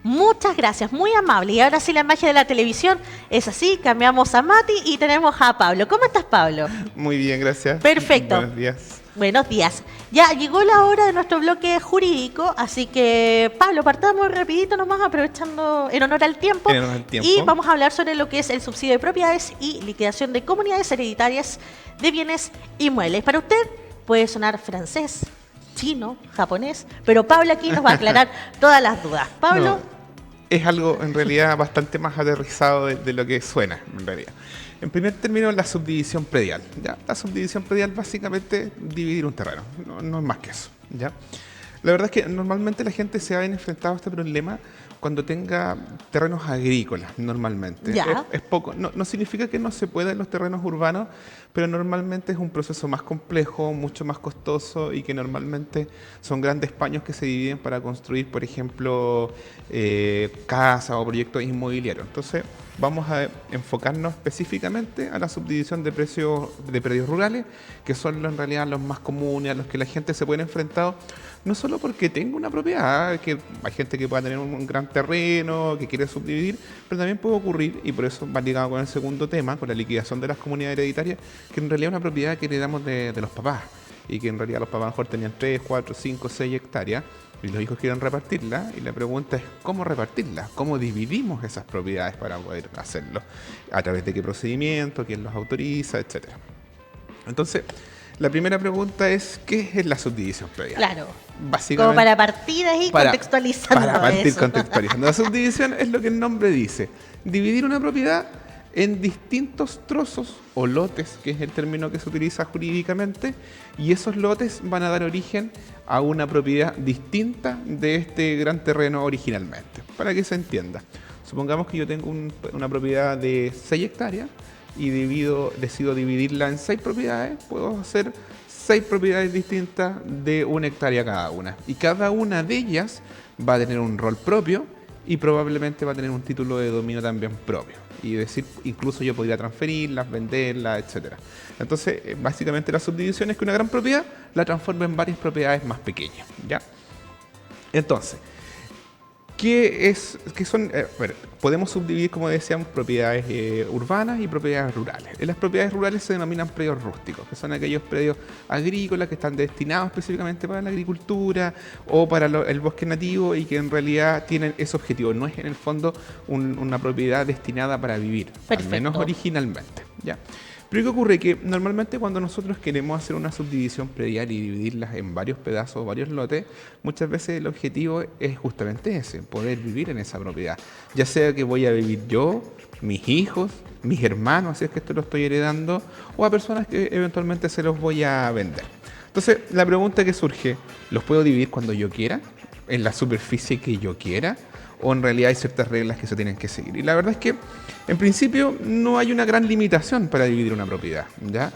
Muchas gracias, muy amable. Y ahora sí la magia de la televisión es así, cambiamos a Mati y tenemos a Pablo. ¿Cómo estás, Pablo? Muy bien, gracias. Perfecto. Buenos días. Buenos días. Ya llegó la hora de nuestro bloque jurídico, así que Pablo, partamos rapidito nomás, aprovechando en honor al tiempo. En honor al tiempo. Y vamos a hablar sobre lo que es el subsidio de propiedades y liquidación de comunidades hereditarias de bienes inmuebles. Para usted puede sonar francés, chino, japonés, pero Pablo aquí nos va a aclarar todas las dudas. Pablo. No, es algo en realidad bastante más aterrizado de lo que suena, en realidad. En primer término, la subdivisión predial. ¿Ya? La subdivisión predial básicamente dividir un terreno, no es más que eso. ¿Ya? La verdad es que normalmente la gente se ha enfrentado a este problema cuando tenga terrenos agrícolas, normalmente. Ya. Es poco. No significa que no se pueda en los terrenos urbanos, pero normalmente es un proceso más complejo, mucho más costoso y que normalmente son grandes paños que se dividen para construir, por ejemplo, casas o proyectos inmobiliarios. Entonces, vamos a enfocarnos específicamente a la subdivisión de predios rurales, que son en realidad los más comunes, a los que la gente se puede enfrentar, no solo porque tenga una propiedad, que hay gente que pueda tener un gran terreno, que quiere subdividir, pero también puede ocurrir, y por eso va ligado con el segundo tema, con la liquidación de las comunidades hereditarias, que en realidad es una propiedad que heredamos de los papás, y que en realidad los papás a lo mejor tenían 3, 4, 5, 6 hectáreas, y los hijos quieren repartirla, y la pregunta es ¿cómo repartirla? ¿Cómo dividimos esas propiedades para poder hacerlo? ¿A través de qué procedimiento? ¿Quién los autoriza? Etcétera. Entonces, la primera pregunta es ¿qué es la subdivisión predial? Claro. Básicamente, Como para partir ahí contextualizando para partir eso. contextualizando. La subdivisión es lo que el nombre dice. Dividir una propiedad en distintos trozos o lotes, que es el término que se utiliza jurídicamente, y esos lotes van a dar origen a una propiedad distinta de este gran terreno originalmente. Para que se entienda. Supongamos que yo tengo una propiedad de 6 hectáreas y decido dividirla en 6 propiedades, puedo hacer 6 propiedades distintas de 1 hectárea cada una. Y cada una de ellas va a tener un rol propio y probablemente va a tener un título de dominio también propio. Y decir, incluso yo podría transferirlas, venderlas, etc. Entonces, básicamente la subdivisión es que una gran propiedad la transforma en varias propiedades más pequeñas. ¿Ya? Entonces, ¿qué son? Bueno, podemos subdividir, como decíamos, propiedades urbanas y propiedades rurales. En las propiedades rurales se denominan predios rústicos, que son aquellos predios agrícolas que están destinados específicamente para la agricultura o para el bosque nativo y que en realidad tienen ese objetivo. No es en el fondo una propiedad destinada para vivir, Perfecto. al menos originalmente. ¿Ya? Pero ¿qué ocurre? Que normalmente cuando nosotros queremos hacer una subdivisión predial y dividirlas en varios pedazos o varios lotes, muchas veces el objetivo es justamente ese, poder vivir en esa propiedad. Ya sea que voy a vivir yo, mis hijos, mis hermanos, si es que esto lo estoy heredando, o a personas que eventualmente se los voy a vender. Entonces, la pregunta que surge, ¿los puedo dividir cuando yo quiera? ¿En la superficie que yo quiera? ¿O en realidad hay ciertas reglas que se tienen que seguir? Y la verdad es que, en principio, no hay una gran limitación para dividir una propiedad, ¿ya?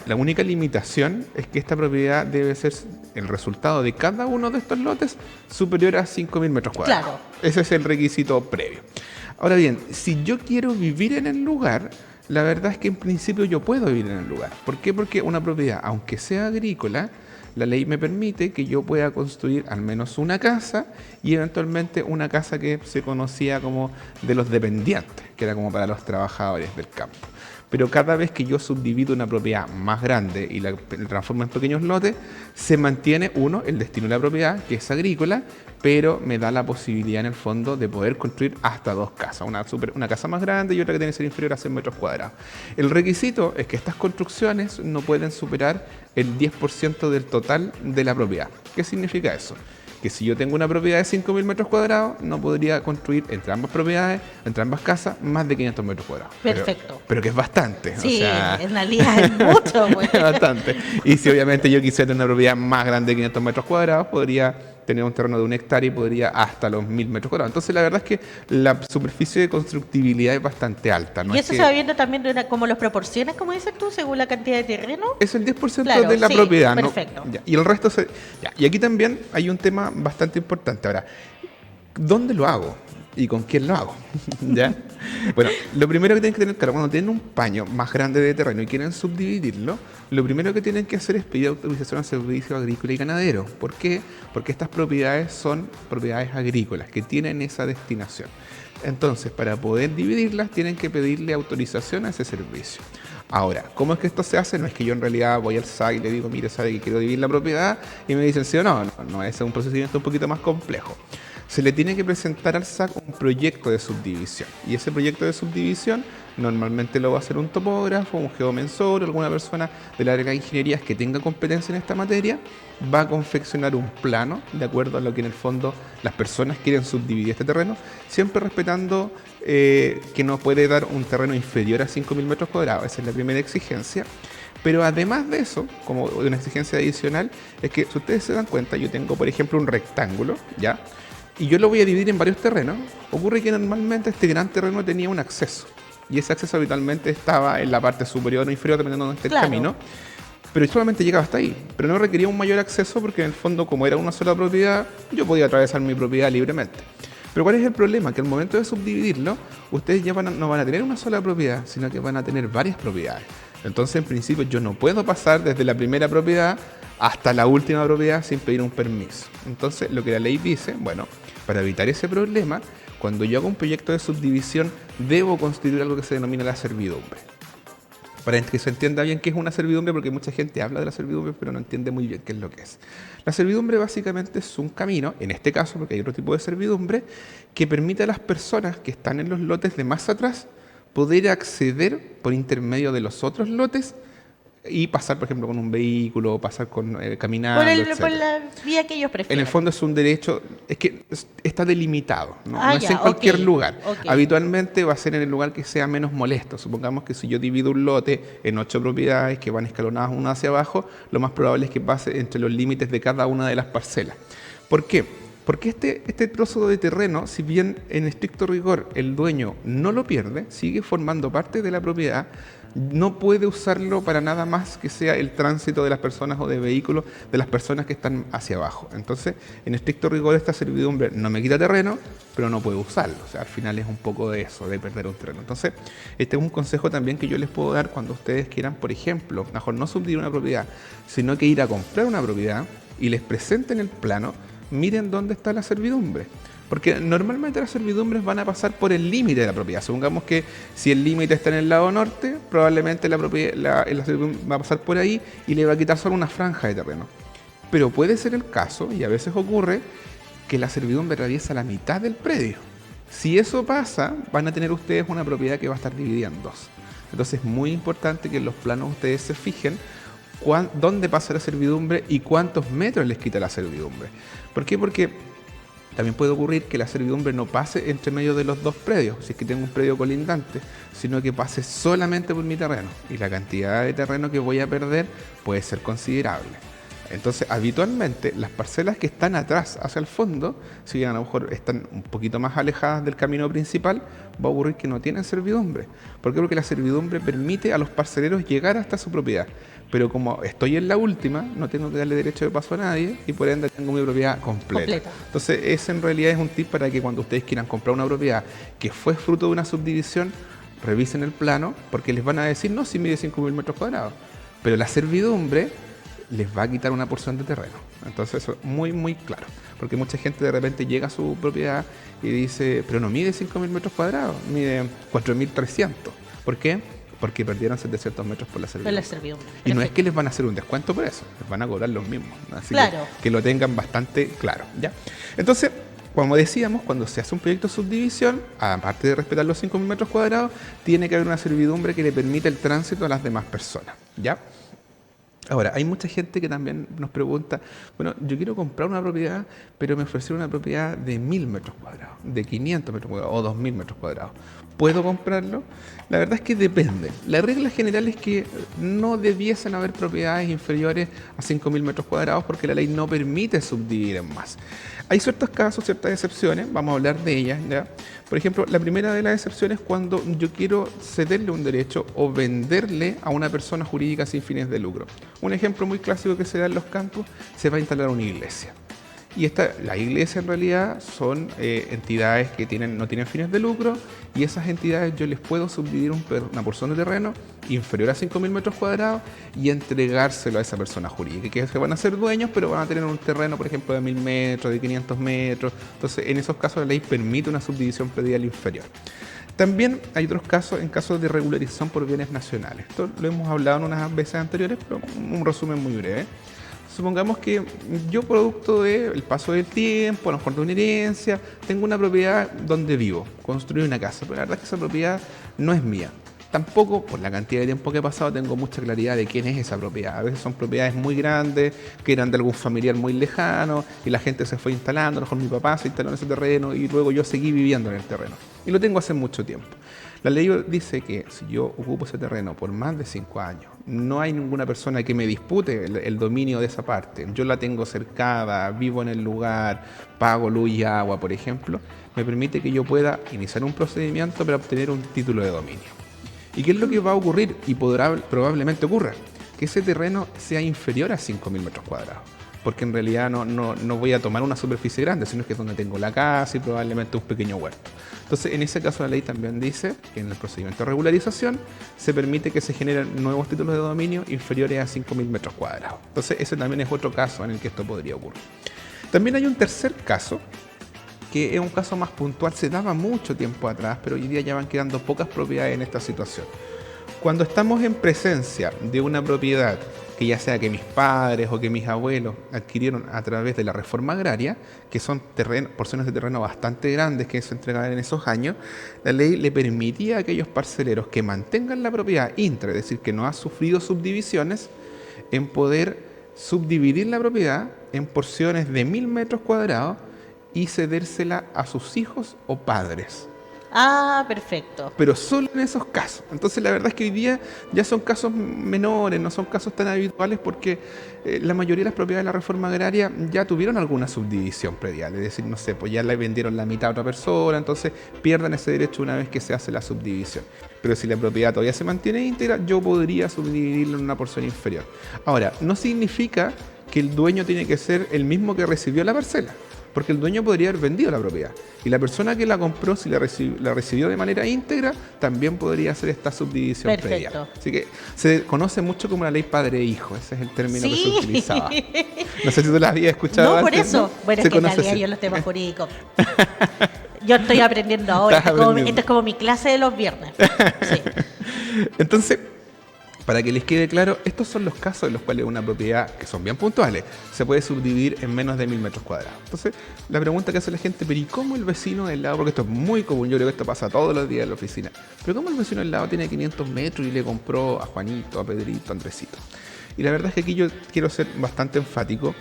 La única limitación es que esta propiedad debe ser el resultado de cada uno de estos lotes superior a 5.000 metros cuadrados. Claro. Ese es el requisito previo. Ahora bien, si yo quiero vivir en el lugar, la verdad es que en principio yo puedo vivir en el lugar. ¿Por qué? Porque una propiedad, aunque sea agrícola, la ley me permite que yo pueda construir al menos una casa y eventualmente una casa que se conocía como de los dependientes, que era como para los trabajadores del campo. Pero cada vez que yo subdivido una propiedad más grande y la transformo en pequeños lotes, se mantiene, el destino de la propiedad, que es agrícola, pero me da la posibilidad en el fondo de poder construir hasta 2 casas, una casa más grande y otra que tiene que ser inferior a 100 metros cuadrados. El requisito es que estas construcciones no pueden superar el 10% del total de la propiedad. ¿Qué significa eso? Que si yo tengo una propiedad de 5.000 metros cuadrados, no podría construir entre ambas propiedades, entre ambas casas, más de 500 metros cuadrados. Perfecto. Pero que es bastante. Sí, o sea, en realidad es mucho. Pues. es bastante. Y si obviamente yo quisiera tener una propiedad más grande de 500 metros cuadrados, podría tener un terreno de 1 hectárea y podría hasta los 1.000 metros cuadrados. Entonces la verdad es que la superficie de constructibilidad es bastante alta. ¿No? Y es eso que se va viendo también como los proporciones, como dices tú, según la cantidad de terreno. es el 10% Claro, de la sí, propiedad, ¿no? perfecto. Ya, y el resto y aquí también hay un tema bastante importante. Ahora, ¿dónde lo hago? ¿Y con quién lo hago? ¿Ya? Bueno, lo primero que tienen que tener claro, cuando tienen un paño más grande de terreno y quieren subdividirlo, lo primero que tienen que hacer es pedir autorización al Servicio Agrícola y Ganadero. ¿Por qué? Porque estas propiedades son propiedades agrícolas que tienen esa destinación. Entonces, para poder dividirlas, tienen que pedirle autorización a ese servicio. Ahora, ¿cómo es que esto se hace? No es que yo en realidad voy al SAC y le digo, mire, sabe que quiero dividir la propiedad, y me dicen sí o no. No, ese es un procedimiento un poquito más complejo. Se le tiene que presentar al SAC un proyecto de subdivisión. Y ese proyecto de subdivisión normalmente lo va a hacer un topógrafo, un geomensor, alguna persona del área de ingenierías que tenga competencia en esta materia, va a confeccionar un plano de acuerdo a lo que en el fondo las personas quieren subdividir este terreno, siempre respetando que no puede dar un terreno inferior a 5.000 metros cuadrados. Esa es la primera exigencia. Pero además de eso, como una exigencia adicional, es que si ustedes se dan cuenta, yo tengo por ejemplo un rectángulo, ¿ya? Y yo lo voy a dividir en varios terrenos. Ocurre que normalmente este gran terreno tenía un acceso. Y ese acceso habitualmente estaba en la parte superior o inferior, dependiendo de dónde esté el camino. Pero solamente llegaba hasta ahí. Pero no requería un mayor acceso porque en el fondo, como era una sola propiedad, yo podía atravesar mi propiedad libremente. Pero ¿cuál es el problema? Que al momento de subdividirlo, ustedes ya no van a tener una sola propiedad, sino que van a tener varias propiedades. Entonces, en principio, yo no puedo pasar desde la primera propiedad hasta la última propiedad sin pedir un permiso. Entonces, lo que la ley dice, bueno, para evitar ese problema, cuando yo hago un proyecto de subdivisión, debo constituir algo que se denomina la servidumbre. Para que se entienda bien qué es una servidumbre, porque mucha gente habla de la servidumbre, pero no entiende muy bien qué es lo que es. La servidumbre básicamente es un camino, en este caso, porque hay otro tipo de servidumbre, que permite a las personas que están en los lotes de más atrás poder acceder por intermedio de los otros lotes y pasar, por ejemplo, con un vehículo, pasar caminando, por la vía que ellos prefieren. En el fondo es un derecho, es que está delimitado, no es en cualquier lugar. Habitualmente va a ser en el lugar que sea menos molesto. Supongamos que si yo divido un lote en 8 propiedades que van escalonadas una hacia abajo, lo más probable es que pase entre los límites de cada una de las parcelas. ¿Por qué? Porque este trozo de terreno, si bien en estricto rigor el dueño no lo pierde, sigue formando parte de la propiedad, no puede usarlo para nada más que sea el tránsito de las personas o de vehículos de las personas que están hacia abajo. Entonces, en estricto rigor esta servidumbre no me quita terreno, pero no puedo usarlo. O sea, al final es un poco de eso, de perder un terreno. Entonces, este es un consejo también que yo les puedo dar cuando ustedes quieran, por ejemplo, mejor no subdividir una propiedad, sino que ir a comprar una propiedad y les presenten el plano. Miren dónde está la servidumbre. Porque normalmente las servidumbres van a pasar por el límite de la propiedad. Supongamos que si el límite está en el lado norte, probablemente la servidumbre va a pasar por ahí y le va a quitar solo una franja de terreno. Pero puede ser el caso, y a veces ocurre, que la servidumbre atraviesa la mitad del predio. Si eso pasa, van a tener ustedes una propiedad que va a estar dividida en dos. Entonces es muy importante que en los planos ustedes se fijen dónde pasa la servidumbre y cuántos metros les quita la servidumbre. ¿Por qué? Porque también puede ocurrir que la servidumbre no pase entre medio de los dos predios, si es que tengo un predio colindante, sino que pase solamente por mi terreno. Y la cantidad de terreno que voy a perder puede ser considerable. Entonces, habitualmente, las parcelas que están atrás, hacia el fondo, si bien a lo mejor están un poquito más alejadas del camino principal, va a ocurrir que no tienen servidumbre. ¿Por qué? Porque la servidumbre permite a los parceleros llegar hasta su propiedad. Pero como estoy en la última, no tengo que darle derecho de paso a nadie y por ende tengo mi propiedad completa. Entonces, ese en realidad es un tip para que cuando ustedes quieran comprar una propiedad que fue fruto de una subdivisión, revisen el plano, porque les van a decir, no, si mide 5.000 metros cuadrados. Pero la servidumbre les va a quitar una porción de terreno. Entonces eso es muy, muy claro. Porque mucha gente de repente llega a su propiedad y dice, pero no mide 5.000 metros cuadrados, mide 4.300. ¿Por qué? Porque perdieron 700 metros por la servidumbre. Y no es que les van a hacer un descuento por eso, les van a cobrar los mismos. Así que lo tengan bastante claro, ¿ya? Entonces, como decíamos, cuando se hace un proyecto de subdivisión, aparte de respetar los 5.000 metros cuadrados, tiene que haber una servidumbre que le permita el tránsito a las demás personas, ¿ya? Ahora, hay mucha gente que también nos pregunta, bueno, yo quiero comprar una propiedad, pero me ofrecieron una propiedad de 1.000 metros cuadrados, de 500 metros cuadrados o 2.000 metros cuadrados. ¿Puedo comprarlo? La verdad es que depende. La regla general es que no debiesen haber propiedades inferiores a 5.000 metros cuadrados porque la ley no permite subdividir en más. Hay ciertos casos, ciertas excepciones, vamos a hablar de ellas, ¿ya? Por ejemplo, la primera de las excepciones es cuando yo quiero cederle un derecho o venderle a una persona jurídica sin fines de lucro. Un ejemplo muy clásico que se da en los campos, se va a instalar una iglesia. Y la iglesia en realidad son entidades que no tienen fines de lucro, y esas entidades yo les puedo subdividir una porción de terreno inferior a 5.000 metros cuadrados y entregárselo a esa persona jurídica, que se van a ser dueños, pero van a tener un terreno, por ejemplo, de 1.000 metros, de 500 metros. Entonces, en esos casos la ley permite una subdivisión predial inferior. También hay otros casos, en casos de regularización por bienes nacionales. Esto lo hemos hablado en unas veces anteriores, pero un resumen muy breve. Supongamos que yo, producto del paso del tiempo, a lo mejor de una herencia, tengo una propiedad donde vivo, construí una casa, pero la verdad es que esa propiedad no es mía. Tampoco, por la cantidad de tiempo que he pasado, tengo mucha claridad de quién es esa propiedad. A veces son propiedades muy grandes, que eran de algún familiar muy lejano, y la gente se fue instalando, a lo mejor mi papá se instaló en ese terreno, y luego yo seguí viviendo en el terreno. Y lo tengo hace mucho tiempo. La ley dice que si yo ocupo ese terreno por más de 5 años, no hay ninguna persona que me dispute el dominio de esa parte. Yo la tengo cercada, vivo en el lugar, pago luz y agua, por ejemplo, me permite que yo pueda iniciar un procedimiento para obtener un título de dominio. ¿Y qué es lo que va a ocurrir? Y probablemente ocurra, que ese terreno sea inferior a 5.000 metros cuadrados. Porque en realidad no voy a tomar una superficie grande, sino que es donde tengo la casa y probablemente un pequeño huerto. Entonces, en ese caso la ley también dice que en el procedimiento de regularización se permite que se generen nuevos títulos de dominio inferiores a 5.000 metros cuadrados. Entonces, ese también es otro caso en el que esto podría ocurrir. También hay un tercer caso, que es un caso más puntual, se daba mucho tiempo atrás, pero hoy día ya van quedando pocas propiedades en esta situación. Cuando estamos en presencia de una propiedad que ya sea que mis padres o que mis abuelos adquirieron a través de la reforma agraria, que son porciones de terreno bastante grandes que se entregaban en esos años, la ley le permitía a aquellos parceleros que mantengan la propiedad íntegra, es decir, que no ha sufrido subdivisiones, en poder subdividir la propiedad en porciones de 1.000 metros cuadrados y cedérsela a sus hijos o padres. Ah, perfecto. Pero solo en esos casos. Entonces la verdad es que hoy día ya son casos menores, no son casos tan habituales, porque la mayoría de las propiedades de la reforma agraria ya tuvieron alguna subdivisión predial. Es decir, no sé, pues ya le vendieron la mitad a otra persona, entonces pierdan ese derecho una vez que se hace la subdivisión. Pero si la propiedad todavía se mantiene íntegra, yo podría subdividirla en una porción inferior. Ahora, no significa que el dueño tiene que ser el mismo que recibió la parcela, porque el dueño podría haber vendido la propiedad y la persona que la compró, si la recibió de manera íntegra, también podría hacer esta subdivisión previa. Así que se conoce mucho como la ley padre-hijo, ese es el término que se utilizaba. No sé si tú la habías escuchado antes. No, por eso. ¿No? Bueno, es que en realidad yo los temas jurídicos. Yo estoy aprendiendo ahora. Esto es como mi clase de los viernes. Sí. Entonces, para que les quede claro, estos son los casos en los cuales una propiedad, que son bien puntuales, se puede subdividir en menos de 1.000 metros cuadrados. Entonces, la pregunta que hace la gente, pero ¿y cómo el vecino del lado? Porque esto es muy común, yo creo que esto pasa todos los días en la oficina. Pero ¿cómo el vecino del lado tiene 500 metros y le compró a Juanito, a Pedrito, a Andresito? Y la verdad es que aquí yo quiero ser bastante enfático,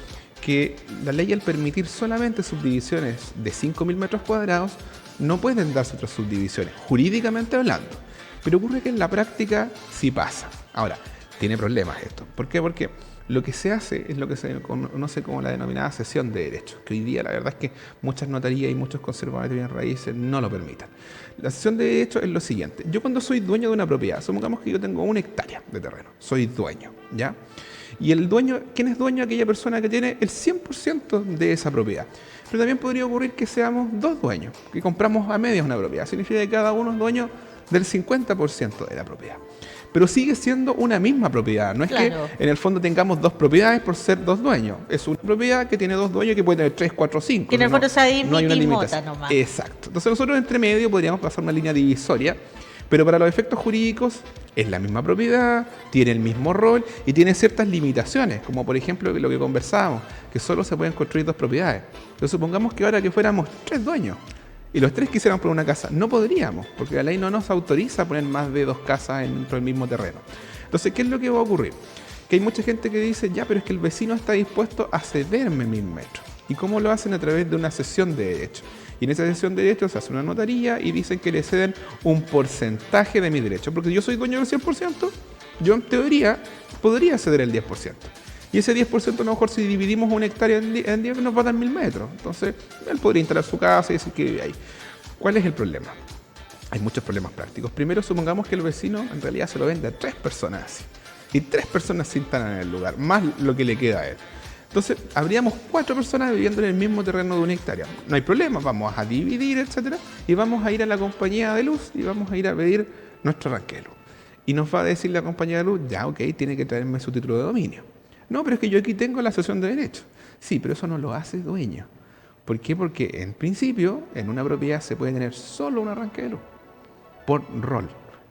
que la ley, al permitir solamente subdivisiones de 5.000 metros cuadrados, no pueden darse otras subdivisiones, jurídicamente hablando. Pero ocurre que en la práctica sí pasa. Ahora, tiene problemas esto. ¿Por qué? Porque lo que se hace es lo que se conoce como la denominada cesión de derechos, que hoy día la verdad es que muchas notarías y muchos conservadores de bienes raíces no lo permiten. La cesión de derechos es lo siguiente. Yo, cuando soy dueño de una propiedad, supongamos que yo tengo 1 hectárea de terreno, soy dueño, ¿ya? Y el dueño, ¿quién es dueño? Aquella persona que tiene el 100% de esa propiedad. Pero también podría ocurrir que seamos 2 dueños, que compramos a medias una propiedad. Significa que cada uno es dueño del 50% de la propiedad. Pero sigue siendo una misma propiedad. No es claro, que en el fondo tengamos 2 propiedades por ser 2 dueños. Es una propiedad que tiene 2 dueños, que puede tener 3, 4, 5. Que en el fondo se hay una limitación nomás. Exacto. Entonces nosotros entre medio podríamos pasar una línea divisoria, pero para los efectos jurídicos es la misma propiedad, tiene el mismo rol y tiene ciertas limitaciones, como por ejemplo lo que conversábamos, que solo se pueden construir 2 propiedades. Entonces supongamos que ahora que fuéramos 3 dueños y los 3 quisieran poner una casa, no podríamos, porque la ley no nos autoriza a poner más de 2 casas dentro del mismo terreno. Entonces, ¿qué es lo que va a ocurrir? Que hay mucha gente que dice, ya, pero es que el vecino está dispuesto a cederme 1.000 metros. ¿Y cómo lo hacen? A través de una cesión de derechos. Y en esa cesión de derechos se hace una notaría y dicen que le ceden un porcentaje de mi derecho. Porque yo soy dueño del 100%, yo en teoría podría ceder el 10%. Y ese 10% a lo mejor, si dividimos 1 hectárea en 10, nos va a dar 1.000 metros. Entonces, él podría instalar su casa y decir que vive ahí. ¿Cuál es el problema? Hay muchos problemas prácticos. Primero, supongamos que el vecino en realidad se lo vende a 3 personas así. Y 3 personas se instalan en el lugar, más lo que le queda a él. Entonces, habríamos 4 personas viviendo en el mismo terreno de 1 hectárea. No hay problema, vamos a dividir, etcétera, y vamos a ir a la compañía de luz y vamos a ir a pedir nuestro arranque de luz. Y nos va a decir la compañía de luz, ya, ok, tiene que traerme su título de dominio. No, pero es que yo aquí tengo la cesión de derechos. Sí, pero eso no lo hace dueño. ¿Por qué? Porque en principio, en una propiedad se puede tener solo un arranque de luz, por rol.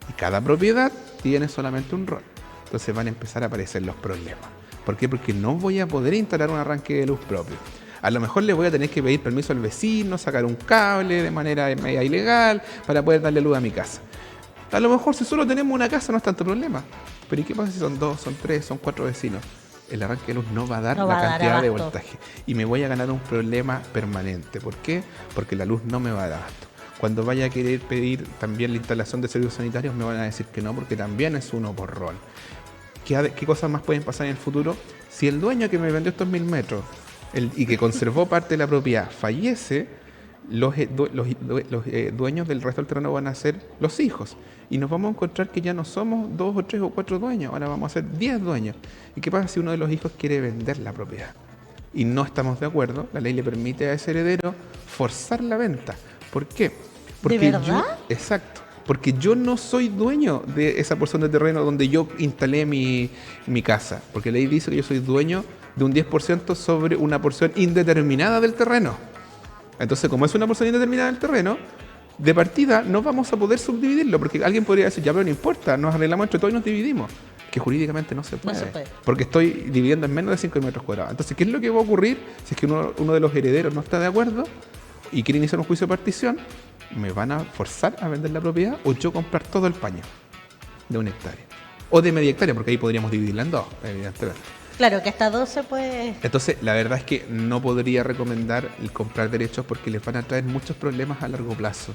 Y cada propiedad tiene solamente un rol. Entonces van a empezar a aparecer los problemas. ¿Por qué? Porque no voy a poder instalar un arranque de luz propio. A lo mejor le voy a tener que pedir permiso al vecino, sacar un cable de manera media ilegal para poder darle luz a mi casa. A lo mejor si solo tenemos una casa no es tanto problema. Pero ¿y qué pasa si son 2, son 3, son 4 vecinos? El arranque de luz no va a dar la cantidad de voltaje. Y me voy a ganar un problema permanente. ¿Por qué? Porque la luz no me va a dar abasto. Cuando vaya a querer pedir también la instalación de servicios sanitarios me van a decir que no, porque también es uno por rol. ¿Qué cosas más pueden pasar en el futuro? Si el dueño que me vendió estos 1000 metros y que conservó parte de la propiedad fallece, los dueños del resto del terreno van a ser los hijos. Y nos vamos a encontrar que ya no somos 2 o 3 o 4 dueños, ahora vamos a ser 10 dueños. ¿Y qué pasa si uno de los hijos quiere vender la propiedad? Y no estamos de acuerdo, la ley le permite a ese heredero forzar la venta. ¿Por qué? Porque ¿de verdad? Exacto. Porque yo no soy dueño de esa porción de terreno donde yo instalé mi casa. Porque la ley dice que yo soy dueño de un 10% sobre una porción indeterminada del terreno. Entonces, como es una porción indeterminada del terreno, de partida no vamos a poder subdividirlo. Porque alguien podría decir, ya, pero no importa, nos arreglamos entre todos y nos dividimos. Que jurídicamente no se puede. No se puede. Porque estoy dividiendo en menos de 5 metros cuadrados. Entonces, ¿qué es lo que va a ocurrir si es que uno de los herederos no está de acuerdo y quiere iniciar un juicio de partición? Me van a forzar a vender la propiedad o yo comprar todo el paño de 1 hectárea. O de media hectárea, porque ahí podríamos dividirla en 2, evidentemente. Claro, que hasta 2 se puede... Entonces, la verdad es que no podría recomendar el comprar derechos porque les van a traer muchos problemas a largo plazo.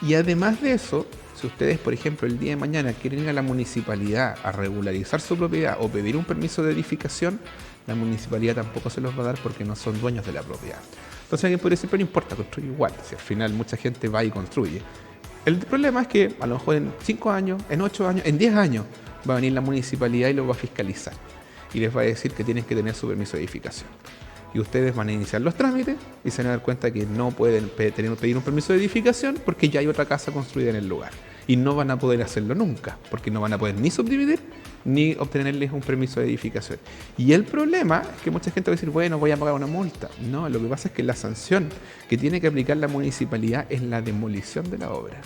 Y además de eso, si ustedes, por ejemplo, el día de mañana quieren ir a la municipalidad a regularizar su propiedad o pedir un permiso de edificación, la municipalidad tampoco se los va a dar porque no son dueños de la propiedad. Entonces alguien podría decir, pero no importa, construye igual. Si al final mucha gente va y construye. El problema es que a lo mejor en 5 años, en 8 años, en 10 años va a venir la municipalidad y lo va a fiscalizar. Y les va a decir que tienen que tener su permiso de edificación. Y ustedes van a iniciar los trámites y se van a dar cuenta que no pueden pedir un permiso de edificación porque ya hay otra casa construida en el lugar. Y no van a poder hacerlo nunca, porque no van a poder ni subdividir ni obtenerles un permiso de edificación. Y el problema es que mucha gente va a decir, bueno, voy a pagar una multa. No, lo que pasa es que la sanción que tiene que aplicar la municipalidad es la demolición de la obra.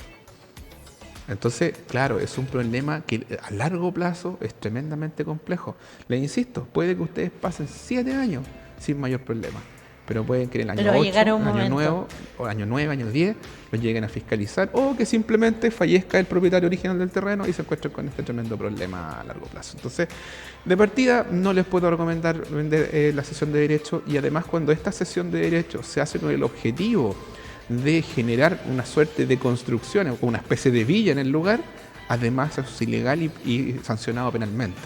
Entonces, claro, es un problema que a largo plazo es tremendamente complejo. Les insisto, puede que ustedes pasen 7 años sin mayor problema, pero pueden que en el año 8, año nuevo, o año 9, año 10, los lleguen a fiscalizar o que simplemente fallezca el propietario original del terreno y se encuentren con este tremendo problema a largo plazo. Entonces, de partida, no les puedo recomendar vender la cesión de derechos y además cuando esta cesión de derechos se hace con el objetivo de generar una suerte de construcción o una especie de villa en el lugar, además es ilegal y sancionado penalmente.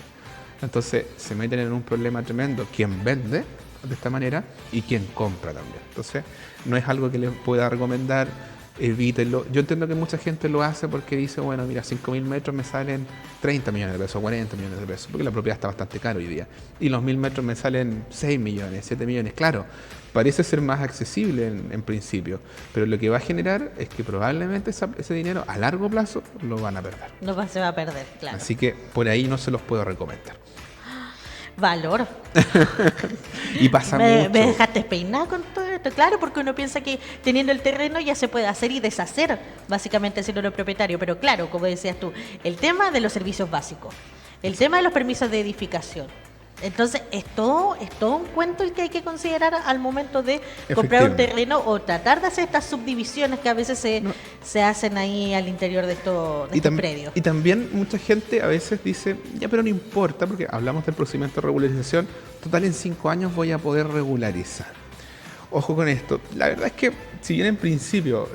Entonces se meten en un problema tremendo quien vende de esta manera y quien compra también. Entonces no es algo que les pueda recomendar, evítenlo. Yo entiendo que mucha gente lo hace porque dice, bueno, mira, 5.000 metros me salen 30 millones de pesos, 40 millones de pesos, porque la propiedad está bastante cara hoy día. Y los 1.000 metros me salen 6 millones, 7 millones, claro. Parece ser más accesible en principio, pero lo que va a generar es que probablemente ese dinero a largo plazo lo van a perder. No se va a perder, claro. Así que por ahí no se los puedo recomendar. Valor. Y pasa mucho. Me dejaste peinar con todo esto, claro, porque uno piensa que teniendo el terreno ya se puede hacer y deshacer, básicamente si uno es propietario. Pero claro, como decías tú, el tema de los servicios básicos, el tema de los permisos de edificación. Entonces, es todo un cuento el que hay que considerar al momento de comprar un terreno o tratar de hacer estas subdivisiones que a veces se hacen ahí al interior de estos predios. Y también mucha gente a veces dice, ya, pero no importa, porque hablamos del procedimiento de regularización, total en 5 años voy a poder regularizar. Ojo con esto, la verdad es que si bien en principio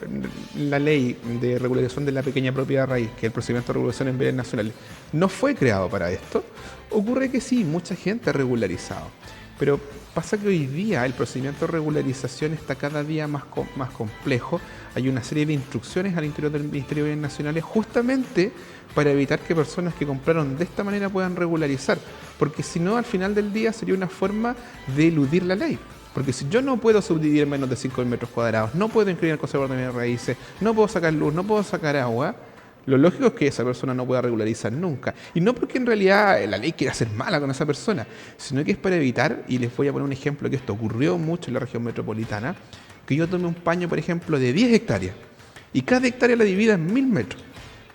la ley de regularización de la pequeña propiedad raíz, que es el procedimiento de regulación en bienes nacionales, no fue creado para esto, ocurre que sí, mucha gente ha regularizado. Pero pasa que hoy día el procedimiento de regularización está cada día más complejo. Hay una serie de instrucciones al interior del Ministerio de Bienes Nacionales justamente para evitar que personas que compraron de esta manera puedan regularizar. Porque si no, al final del día sería una forma de eludir la ley. Porque si yo no puedo subdividir menos de 5.000 metros cuadrados, no puedo inscribir el conservador de bienes raíces, no puedo sacar luz, no puedo sacar agua, lo lógico es que esa persona no pueda regularizar nunca. Y no porque en realidad la ley quiera ser mala con esa persona, sino que es para evitar, y les voy a poner un ejemplo que esto ocurrió mucho en la región metropolitana, que yo tome un paño, por ejemplo, de 10 hectáreas y cada hectárea la divida en 1.000 metros.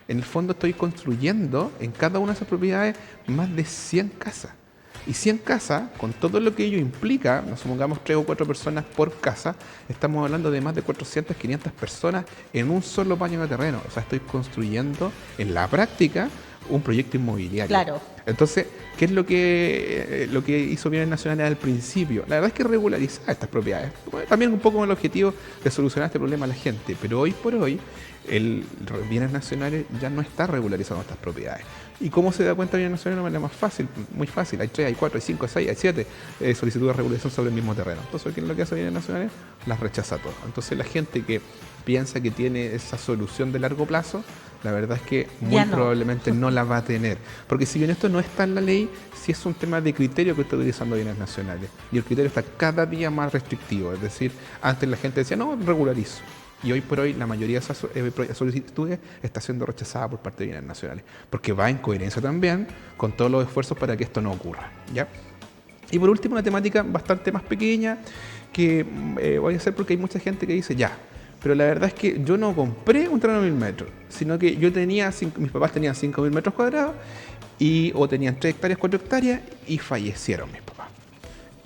En el fondo estoy construyendo en cada una de esas propiedades más de 100 casas. Y 100 casas, con todo lo que ello implica, nos supongamos 3 o 4 personas por casa, estamos hablando de más de 400, 500 personas en un solo paño de terreno. O sea, estoy construyendo en la práctica un proyecto inmobiliario. Claro. Entonces, ¿qué es lo que hizo Bienes Nacionales al principio? La verdad es que regularizar estas propiedades. Bueno, también un poco con el objetivo de solucionar este problema a la gente. Pero hoy por hoy, el Bienes Nacionales ya no está regularizando estas propiedades. ¿Y cómo se da cuenta Bienes Nacionales? De una manera más fácil, muy fácil. Hay 3, hay 4, hay 5, hay 6, hay 7 solicitudes de regulación sobre el mismo terreno. Entonces, ¿qué es lo que hace Bienes Nacionales? Las rechaza todas. Entonces, la gente que piensa que tiene esa solución de largo plazo, la verdad es que muy probablemente no la va a tener. Porque si bien esto no está en la ley, sí es un tema de criterio que está utilizando Bienes Nacionales. Y el criterio está cada día más restrictivo. Es decir, antes la gente decía, no, regularizo. Y hoy por hoy la mayoría de esas solicitudes está siendo rechazada por parte de Bienes Nacionales. Porque va en coherencia también con todos los esfuerzos para que esto no ocurra, ¿ya? Y por último, una temática bastante más pequeña que voy a hacer porque hay mucha gente que dice, ya, pero la verdad es que yo no compré un terreno de 1.000 metros, sino que yo tenía, mis papás tenían 5.000 metros cuadrados o tenían 3 hectáreas, 4 hectáreas y fallecieron mis papás.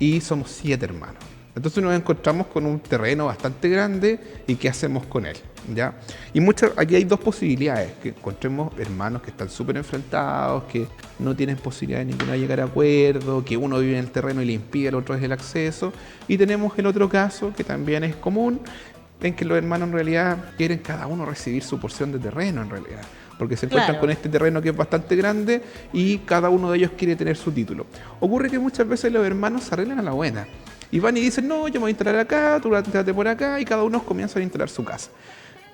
Y somos 7 hermanos. Entonces nos encontramos con un terreno bastante grande y ¿qué hacemos con él? ¿Ya? Y aquí hay 2 posibilidades, que encontremos hermanos que están súper enfrentados, que no tienen posibilidad de ninguna de llegar a acuerdo, que uno vive en el terreno y le impide al otro el acceso. Y tenemos el otro caso, que también es común, en que los hermanos en realidad quieren cada uno recibir su porción de terreno en realidad. Porque se encuentran con este terreno que es bastante grande y cada uno de ellos quiere tener su título. Ocurre que muchas veces los hermanos se arreglan a la buena. Y van y dicen, no, yo me voy a instalar acá, tú quédate por acá, y cada uno comienza a instalar su casa.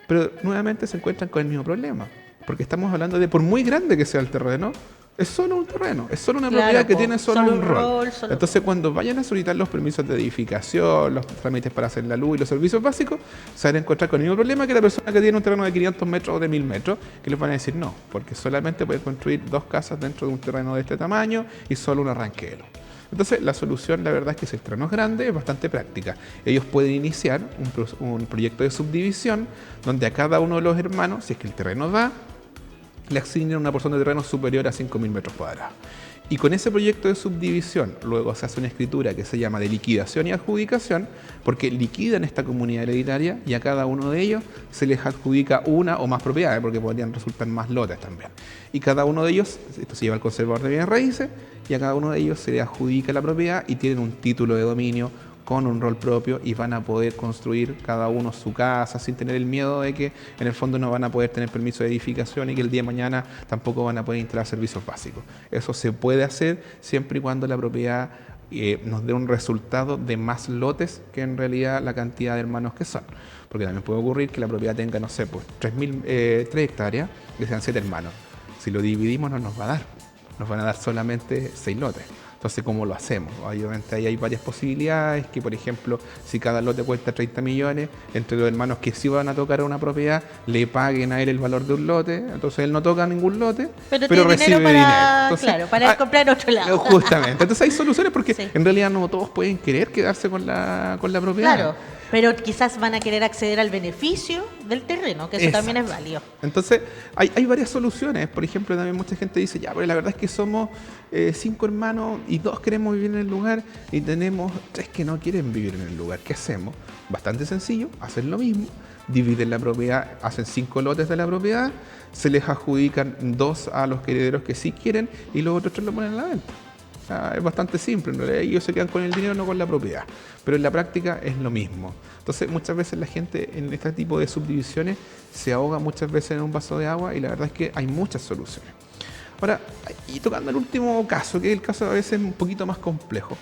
Pero nuevamente se encuentran con el mismo problema, porque estamos hablando de, por muy grande que sea el terreno, es solo un terreno, es solo una propiedad que tiene solo un rol. Entonces, cuando vayan a solicitar los permisos de edificación, los trámites para hacer la luz y los servicios básicos, se van a encontrar con el mismo problema que la persona que tiene un terreno de 500 metros o de 1.000 metros, que les van a decir no, porque solamente puede construir 2 casas dentro de un terreno de este tamaño y solo un arranquero. Entonces, la solución, la verdad es que si el terreno es grande, es bastante práctica. Ellos pueden iniciar un proyecto de subdivisión donde a cada uno de los hermanos, si es que el terreno da, le asignan una porción de terreno superior a 5.000 metros cuadrados. Y con ese proyecto de subdivisión, luego se hace una escritura que se llama de liquidación y adjudicación, porque liquidan esta comunidad hereditaria y a cada uno de ellos se les adjudica una o más propiedades, porque podrían resultar más lotes también. Y cada uno de ellos, esto se lleva al conservador de bienes raíces, y a cada uno de ellos se le adjudica la propiedad y tienen un título de dominio con un rol propio y van a poder construir cada uno su casa sin tener el miedo de que en el fondo no van a poder tener permiso de edificación y que el día de mañana tampoco van a poder instalar servicios básicos. Eso se puede hacer siempre y cuando la propiedad nos dé un resultado de más lotes que en realidad la cantidad de hermanos que son. Porque también puede ocurrir que la propiedad tenga, no sé, pues 3 hectáreas y sean 7 hermanos. Si lo dividimos no nos va a dar. Nos van a dar solamente 6 lotes. Entonces, ¿cómo lo hacemos? Obviamente ahí hay varias posibilidades, que por ejemplo, si cada lote cuesta 30 millones, entre los hermanos que sí van a tocar una propiedad, le paguen a él el valor de un lote, entonces él no toca ningún lote, pero recibe dinero. Entonces, claro, para comprar otro lado. Justamente. Entonces hay soluciones porque en realidad no todos pueden querer quedarse con la propiedad. Claro, pero quizás van a querer acceder al beneficio del terreno, que eso también es válido. Entonces, hay varias soluciones. Por ejemplo, también mucha gente dice, ya, pero la verdad es que somos 5 hermanos y 2 queremos vivir en el lugar y tenemos 3 que no quieren vivir en el lugar. ¿Qué hacemos? Bastante sencillo, hacen lo mismo, dividen la propiedad, hacen 5 lotes de la propiedad, se les adjudican 2 a los herederos que sí quieren y los otros 3 lo ponen a la venta. Es bastante simple, en realidad ellos se quedan con el dinero, no con la propiedad, pero en la práctica es lo mismo. Entonces muchas veces la gente en este tipo de subdivisiones se ahoga muchas veces en un vaso de agua y la verdad es que hay muchas soluciones. Ahora, y tocando el último caso, que es el caso a veces un poquito más complejo,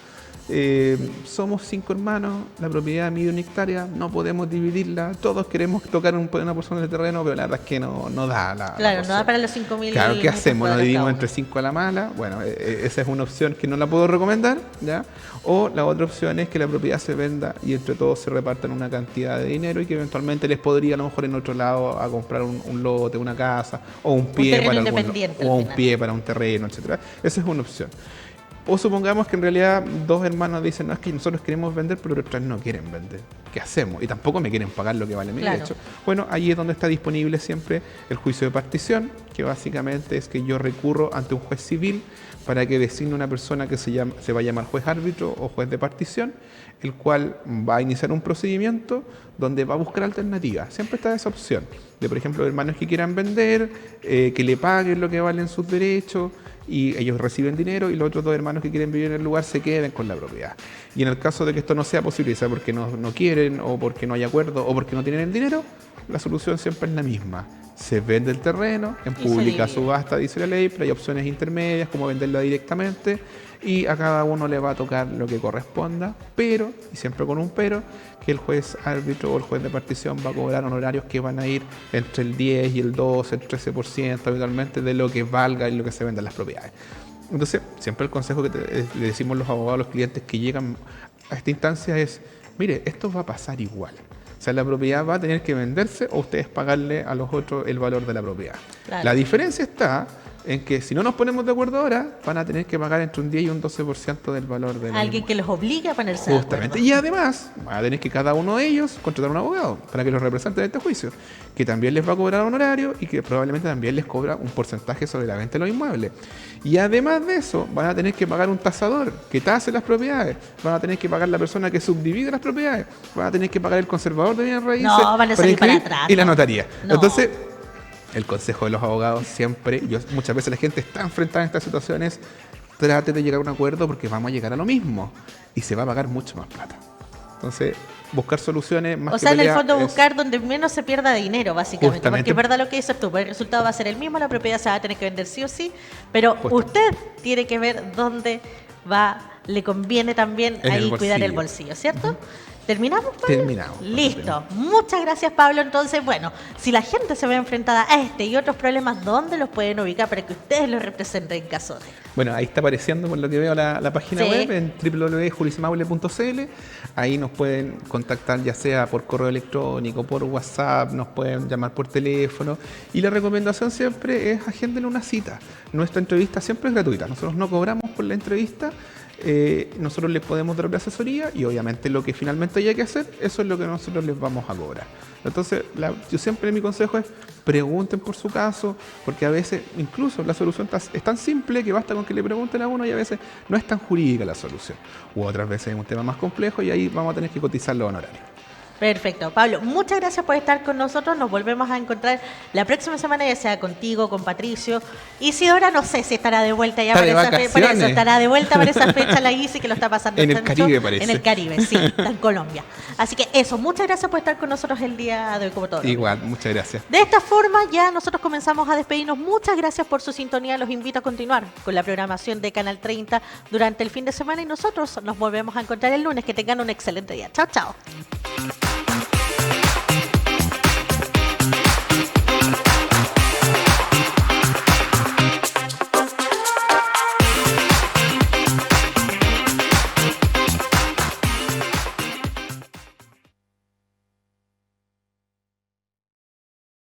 somos 5 hermanos, la propiedad mide 1 hectárea, no podemos dividirla, todos queremos tocar una porción del terreno, pero la verdad es que no da la Claro, no porción. da para los 5.000. Claro, ¿qué hacemos? ¿Nos dividimos cada entre uno. 5 a la mala? Bueno, esa es una opción que no la puedo recomendar, ¿ya? O la otra opción es que la propiedad se venda y entre todos se repartan una cantidad de dinero y que eventualmente les podría a lo mejor en otro lado a comprar un lote, una casa o un pie terreno para independiente, o al un final. pie para un terreno, etcétera. Esa es una opción. O supongamos que en realidad 2 hermanos dicen, no, es que nosotros queremos vender, pero los 3 no quieren vender. ¿Qué hacemos? Y tampoco me quieren pagar lo que vale mi Claro. derecho. Bueno, ahí es donde está disponible siempre el juicio de partición, que básicamente es que yo recurro ante un juez civil para que designe una persona que se va a llamar juez árbitro o juez de partición, el cual va a iniciar un procedimiento donde va a buscar alternativas. Siempre está esa opción de, por ejemplo, hermanos que quieran vender, que le paguen lo que valen sus derechos, y ellos reciben dinero y los otros 2 hermanos que quieren vivir en el lugar se queden con la propiedad. Y en el caso de que esto no sea posible, sea porque no quieren o porque no hay acuerdo o porque no tienen el dinero, la solución siempre es la misma. Se vende el terreno, en Y se pública divide. subasta dice la ley, pero hay opciones intermedias como venderla directamente y a cada uno le va a tocar lo que corresponda, pero, y siempre con un pero, que el juez árbitro o el juez de partición va a cobrar honorarios que van a ir entre el 10 y el 12, el 13% habitualmente de lo que valga y lo que se venda en las propiedades. Entonces, siempre el consejo que le decimos los abogados a los clientes que llegan a esta instancia es, mire, esto va a pasar igual. O sea, la propiedad va a tener que venderse o ustedes pagarle a los otros el valor de la propiedad. Claro. La diferencia está en que si no nos ponemos de acuerdo ahora, van a tener que pagar entre un 10 y un 12% del valor de la Alguien que los obligue a ponerse de Justamente. acuerdo. Y además, van a tener que cada uno de ellos contratar un abogado para que los represente en este juicio, que también les va a cobrar honorario y que probablemente también les cobra un porcentaje sobre la venta de los inmuebles. Y además de eso, van a tener que pagar un tasador que tase las propiedades, van a tener que pagar la persona que subdivide las propiedades, van a tener que pagar el conservador de bienes raíces No, van a salir para inscribir atrás, y la no. notaría. No. Entonces, el consejo de los abogados siempre, muchas veces la gente está enfrentada en estas situaciones, trate de llegar a un acuerdo porque vamos a llegar a lo mismo y se va a pagar mucho más plata. Entonces, buscar soluciones más O que sea, en el pelea fondo es- buscar donde menos se pierda dinero, básicamente. Justamente. Porque es verdad lo que dices tú, pues el resultado va a ser el mismo, la propiedad se va a tener que vender sí o sí, pero Justamente. usted tiene que ver dónde le conviene también En el ahí cuidar el bolsillo. bolsillo, ¿cierto? ¿Terminamos, Pablo? Terminamos. Listo. Muchas gracias, Pablo. Entonces, bueno, si la gente se ve enfrentada a este y otros problemas, ¿dónde los pueden ubicar para que ustedes los representen en caso de? Bueno, ahí está apareciendo por lo que veo la página Sí. web en www.julismaule.cl. Ahí nos pueden contactar ya sea por correo electrónico, por WhatsApp, nos pueden llamar por teléfono. Y la recomendación siempre es agenden una cita. Nuestra entrevista siempre es gratuita. Nosotros no cobramos por la entrevista. Nosotros les podemos dar la asesoría y obviamente lo que finalmente haya que hacer, eso es lo que nosotros les vamos a cobrar. Entonces, yo siempre mi consejo es pregunten por su caso, porque a veces incluso la solución es tan simple que basta con que le pregunten a uno y a veces no es tan jurídica la solución. U otras veces es un tema más complejo y ahí vamos a tener que cotizar los honorarios. Perfecto. Pablo, muchas gracias por estar con nosotros. Nos volvemos a encontrar la próxima semana, ya sea contigo, con Patricio. Isidora, no sé si estará de vuelta ya Está para de esa fecha. Por eso, vacaciones. estará de vuelta para esa fecha la Isi que lo está pasando En el chancho. Caribe, parece. En el Caribe, sí, está en Colombia. Así que eso, muchas gracias por estar con nosotros el día de hoy, como todo. Igual, muchas gracias. De esta forma ya nosotros comenzamos a despedirnos. Muchas gracias por su sintonía. Los invito a continuar con la programación de Canal 30 durante el fin de semana y nosotros nos volvemos a encontrar el lunes. Que tengan un excelente día. Chao, chao.